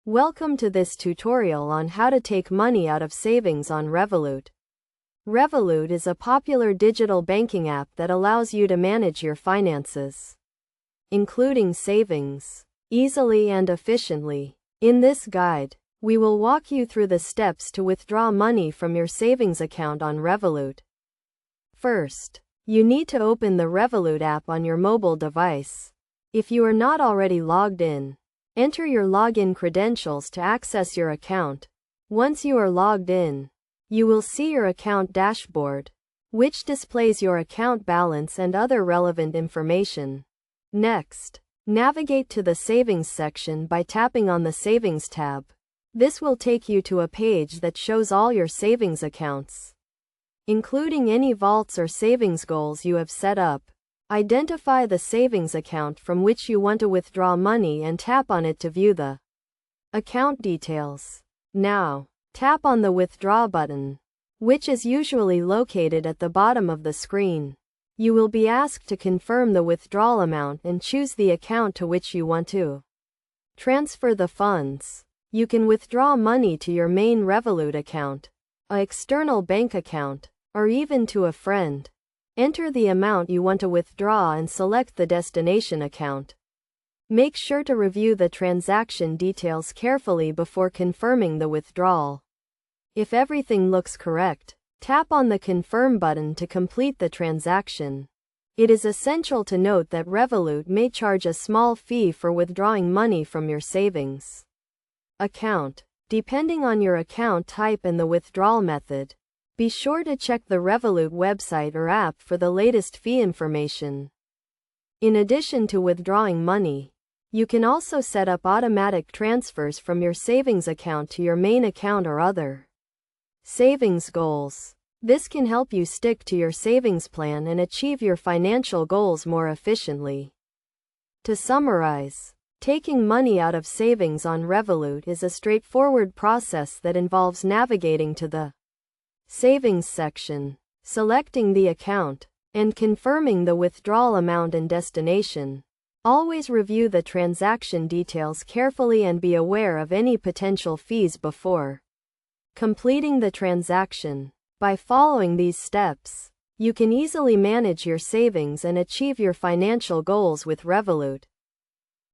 Welcome to this tutorial on how to take money out of savings on Revolut. Revolut is a popular digital banking app that allows you to manage your finances, including savings, easily and efficiently. In this guide, we will walk you through the steps to withdraw money from your savings account on Revolut. First, you need to open the Revolut app on your mobile device. If you are not already logged in, enter your login credentials to access your account. Once you are logged in, you will see your account dashboard, which displays your account balance and other relevant information. Next, navigate to the Savings section by tapping on the Savings tab. This will take you to a page that shows all your savings accounts, including any vaults or savings goals you have set up. Identify the savings account from which you want to withdraw money and tap on it to view the account details. Now, tap on the Withdraw button, which is usually located at the bottom of the screen. You will be asked to confirm the withdrawal amount and choose the account to which you want to transfer the funds. You can withdraw money to your main Revolut account, an external bank account, or even to a friend. Enter the amount you want to withdraw and select the destination account. Make sure to review the transaction details carefully before confirming the withdrawal. If everything looks correct, tap on the Confirm button to complete the transaction. It is essential to note that Revolut may charge a small fee for withdrawing money from your savings account, depending on your account type and the withdrawal method. Be sure to check the Revolut website or app for the latest fee information. In addition to withdrawing money, you can also set up automatic transfers from your savings account to your main account or other savings goals. This can help you stick to your savings plan and achieve your financial goals more efficiently. To summarize, taking money out of savings on Revolut is a straightforward process that involves navigating to the Savings section, selecting the account, and confirming the withdrawal amount and destination. Always review the transaction details carefully and be aware of any potential fees before completing the transaction. By following these steps, you can easily manage your savings and achieve your financial goals with Revolut.